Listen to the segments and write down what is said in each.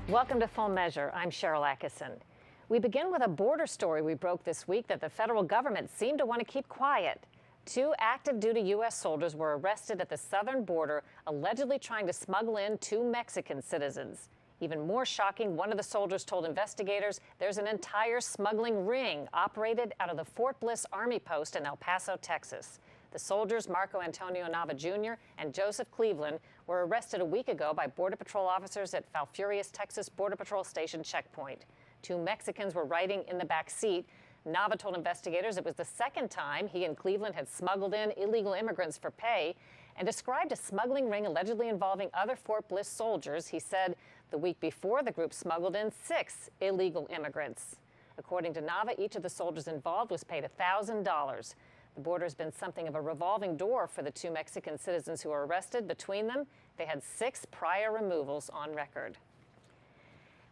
Welcome to Full Measure. I'm Sharyl Attkisson. We begin with a border story we broke this week that the federal government seemed to want to keep quiet. 2 active duty U.S. soldiers were arrested at the southern border, allegedly trying to smuggle in 2 Mexican citizens. Even more shocking, one of the soldiers told investigators there's an entire smuggling ring operated out of the Fort Bliss Army Post in El Paso, Texas. The soldiers, Marco Antonio Nava Jr. and Joseph Cleveland, were arrested a week ago by Border Patrol officers at Falfurrias, Texas Border Patrol Station checkpoint. 2 Mexicans were riding in the back seat. Nava told investigators it was the second time he and Cleveland had smuggled in illegal immigrants for pay, and described a smuggling ring allegedly involving other Fort Bliss soldiers. He said the week before, the group smuggled in 6 illegal immigrants. According to Nava, each of the soldiers involved was paid $1,000. The border has been something of a revolving door for the 2 Mexican citizens who were arrested. Between them, they had 6 prior removals on record.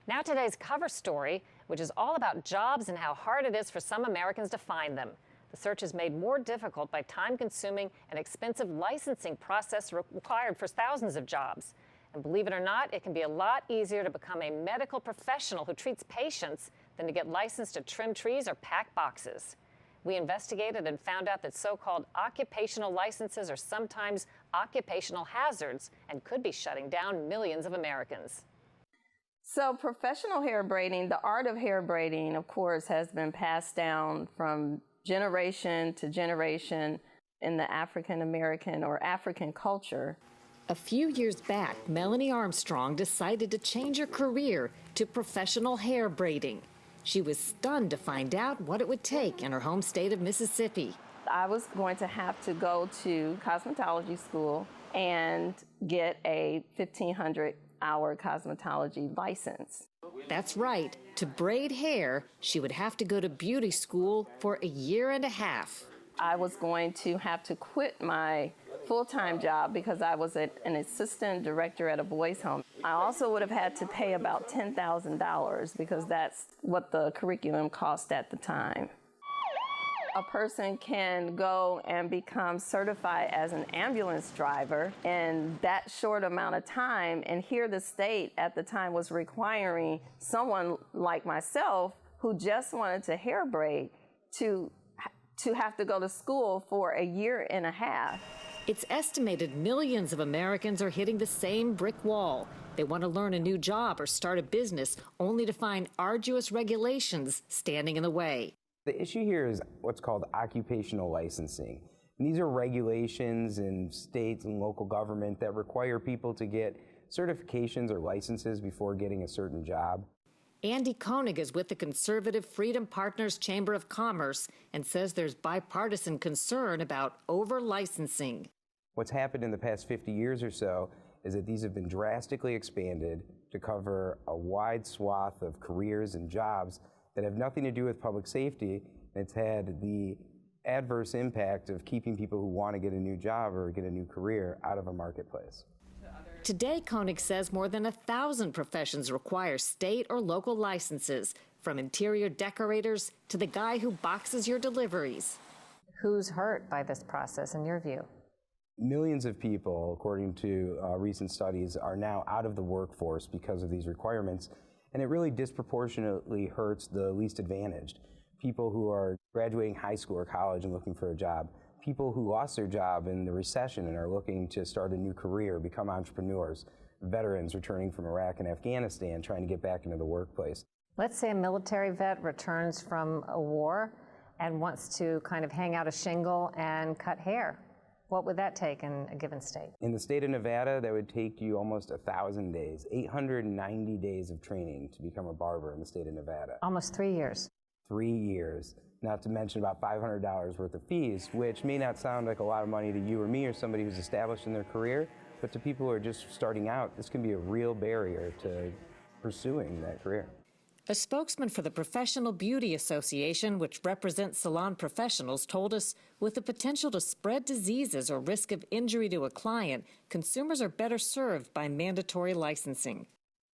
Now today's cover story, which is all about jobs and how hard it is for some Americans to find them. The search is made more difficult by time-consuming and expensive licensing process required for thousands of jobs. And believe it or not, it can be a lot easier to become a medical professional who treats patients than to get licensed to trim trees or pack boxes. We investigated and found out that so-called occupational licenses are sometimes occupational hazards and could be shutting down millions of Americans. So professional hair braiding, the art of hair braiding, of course, has been passed down from generation to generation in the African American or African culture. A few years back, Melanie Armstrong decided to change her career to professional hair braiding. She was stunned to find out what it would take in her home state of Mississippi. I was going to have to go to cosmetology school and get a 1,500-hour cosmetology license. That's right. To braid hair, she would have to go to beauty school for a year and a half. I was going to have to quit my full-time job because I was an assistant director at a boys' home. I also would have had to pay about $10,000 because that's what the curriculum cost at the time. A person can go and become certified as an ambulance driver in that short amount of time, and here the state at the time was requiring someone like myself who just wanted to hair braid to have to go to school for a year and a half. It's estimated millions of Americans are hitting the same brick wall. They want to learn a new job or start a business, only to find arduous regulations standing in the way. The issue here is what's called occupational licensing. And these are regulations in states and local government that require people to get certifications or licenses before getting a certain job. Andy Koenig is with the conservative Freedom Partners Chamber of Commerce and says there's bipartisan concern about over-licensing. What's happened in the past 50 years or so is that these have been drastically expanded to cover a wide swath of careers and jobs that have nothing to do with public safety. It's had the adverse impact of keeping people who want to get a new job or get a new career out of a marketplace. Today, Koenig says more than 1,000 professions require state or local licenses, from interior decorators to the guy who boxes your deliveries. Who's hurt by this process, in your view? Millions of people, according to recent studies, are now out of the workforce because of these requirements, and it really disproportionately hurts the least advantaged. People who are graduating high school or college and looking for a job, people who lost their job in the recession and are looking to start a new career, become entrepreneurs, veterans returning from Iraq and Afghanistan trying to get back into the workplace. Let's say a military vet returns from a war and wants to kind of hang out a shingle and cut hair. What would that take in a given state? In the state of Nevada, that would take you almost 1,000 days, 890 days of training to become a barber in the state of Nevada. Almost 3 years. 3 years, not to mention about $500 worth of fees, which may not sound like a lot of money to you or me or somebody who's established in their career, but to people who are just starting out, this can be a real barrier to pursuing that career. A spokesman for the Professional Beauty Association, which represents salon professionals, told us with the potential to spread diseases or risk of injury to a client, consumers are better served by mandatory licensing.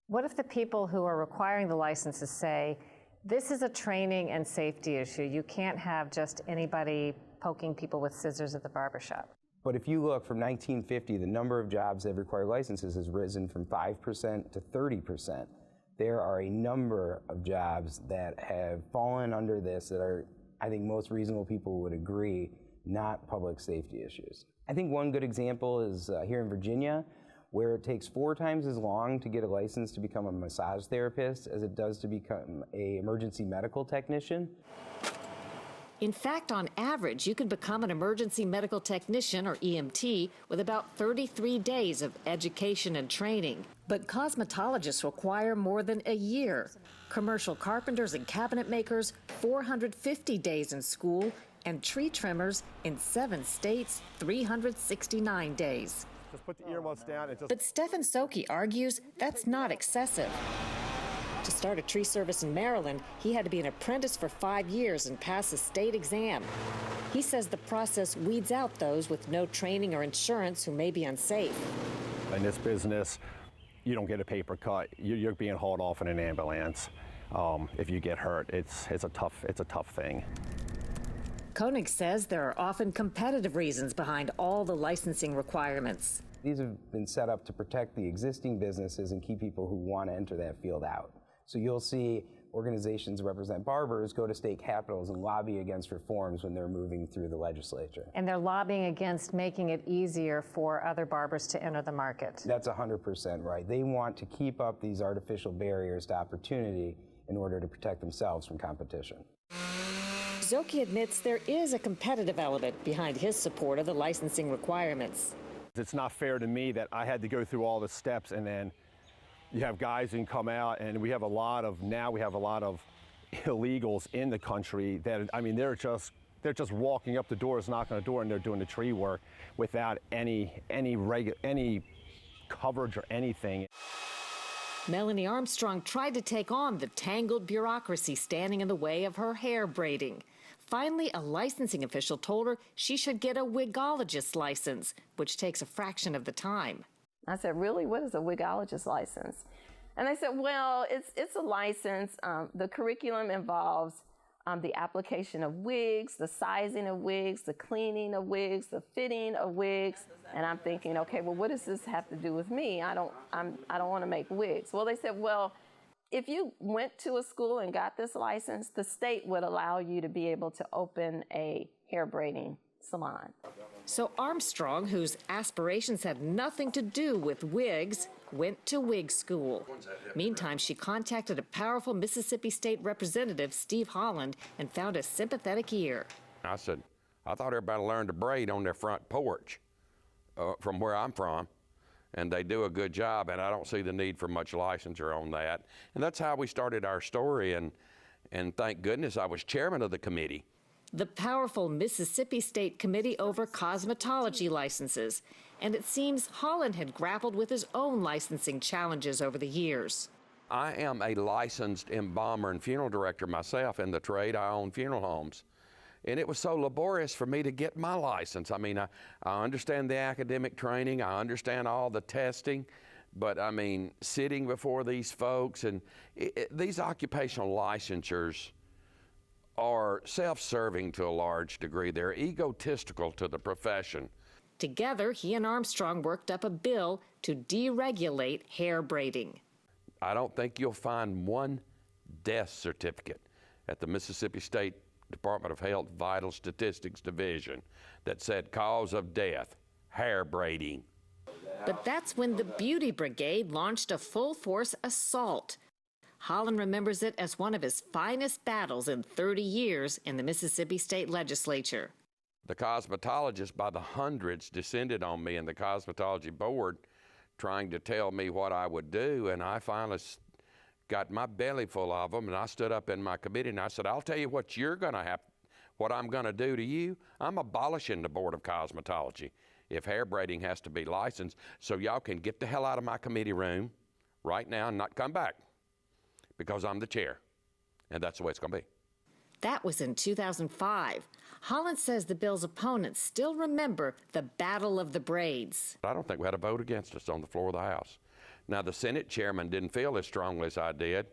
What if the people who are requiring the licenses say, this is a training and safety issue. You can't have just anybody poking people with scissors at the barbershop. But if you look from 1950, the number of jobs that require licenses has risen from 5% to 30%. there are a number of jobs that have fallen under this that are, I think most reasonable people would agree, not public safety issues. I think one good example is here in Virginia, where it takes 4 times as long to get a license to become a massage therapist as it does to become an emergency medical technician. In fact, on average, you can become an emergency medical technician, or EMT, with about 33 days of education and training. But cosmetologists require more than a year. Commercial carpenters and cabinet makers, 450 days in school, and tree trimmers in 7 states, 369 days. Just put the earmuffs down and just... But Stefan Soki argues that's not excessive. To start a tree service in Maryland, he had to be an apprentice for 5 years and pass a state exam. He says the process weeds out those with no training or insurance who may be unsafe. In this business, you don't get a paper cut. You're being hauled off in an ambulance. If you get hurt, it's a tough thing. Koenig says there are often competitive reasons behind all the licensing requirements. These have been set up to protect the existing businesses and keep people who want to enter that field out. So you'll see organizations that represent barbers go to state capitals and lobby against reforms when they're moving through the legislature. And they're lobbying against making it easier for other barbers to enter the market. That's 100% right. They want to keep up these artificial barriers to opportunity in order to protect themselves from competition. Zoki admits there is a competitive element behind his support of the licensing requirements. It's not fair to me that I had to go through all the steps, and then you have guys who can come out, and we have a lot of illegals in the country that, I mean, they're just walking up the doors, knocking on the door, and they're doing the tree work without any coverage or anything. Melanie Armstrong tried to take on the tangled bureaucracy standing in the way of her hair braiding. Finally, a licensing official told her she should get a wigologist license, which takes a fraction of the time. I said, really? What is a wigologist license? And they said, well, it's a license. The curriculum involves the application of wigs, the sizing of wigs, the cleaning of wigs, the fitting of wigs. And I'm thinking, okay, well, what does this have to do with me? I don't want to make wigs. Well, they said, well, if you went to a school and got this license, the state would allow you to be able to open a hair braiding salon. So Armstrong, whose aspirations had nothing to do with wigs, went to wig school. Meantime, she contacted a powerful Mississippi State Representative, Steve Holland, and found a sympathetic ear. I said, I thought everybody learned to braid on their front porch from where I'm from, and they do a good job, and I don't see the need for much licensure on that. And that's how we started our story, and thank goodness I was chairman of the committee. The powerful Mississippi State Committee over cosmetology licenses. And it seems Holland had grappled with his own licensing challenges over the years. I am a licensed embalmer and funeral director myself in the trade. I own funeral homes. And it was so laborious for me to get my license. I mean, I understand the academic training, I understand all the testing, but I mean, sitting before these folks and these occupational licensures are self-serving to a large degree. They're egotistical to the profession. Together, he and Armstrong worked up a bill to deregulate hair braiding. I don't think you'll find one death certificate at the Mississippi State Department of Health Vital Statistics Division that said cause of death, hair braiding. But that's when the Beauty Brigade launched a full-force assault. Holland remembers it as one of his finest battles in 30 years in the Mississippi State Legislature. The cosmetologists by the hundreds descended on me and the cosmetology board trying to tell me what I would do, and I finally got my belly full of them, and I stood up in my committee and I said, I'll tell you what what I'm gonna do to you. I'm abolishing the Board of Cosmetology if hair braiding has to be licensed, so y'all can get the hell out of my committee room right now and not come back, because I'm the chair, and that's the way it's gonna be. That was in 2005. Holland says the bill's opponents still remember the Battle of the Braids. I don't think we had a vote against us on the floor of the House. Now, the Senate chairman didn't feel as strongly as I did,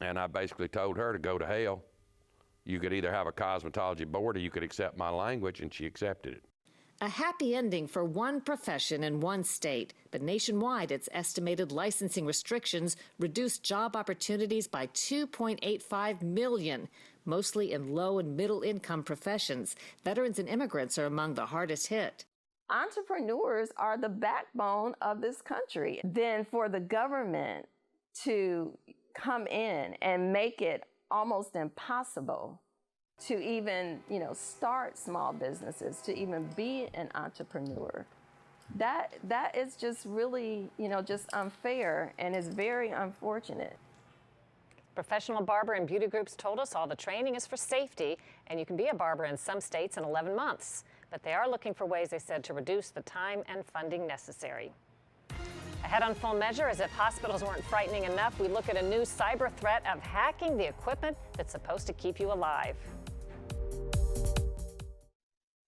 and I basically told her to go to hell. You could either have a cosmetology board or you could accept my language, and she accepted it. A happy ending for one profession in one state, but nationwide its estimated licensing restrictions reduced job opportunities by 2.85 million, mostly in low and middle income professions. Veterans and immigrants are among the hardest hit. Entrepreneurs are the backbone of this country. Then for the government to come in and make it almost impossible to even, start small businesses, to even be an entrepreneur. That is just really, just unfair and is very unfortunate. Professional barber and beauty groups told us all the training is for safety, and you can be a barber in some states in 11 months. But they are looking for ways, they said, to reduce the time and funding necessary. Ahead on Full Measure, as if hospitals weren't frightening enough, we look at a new cyber threat of hacking the equipment that's supposed to keep you alive.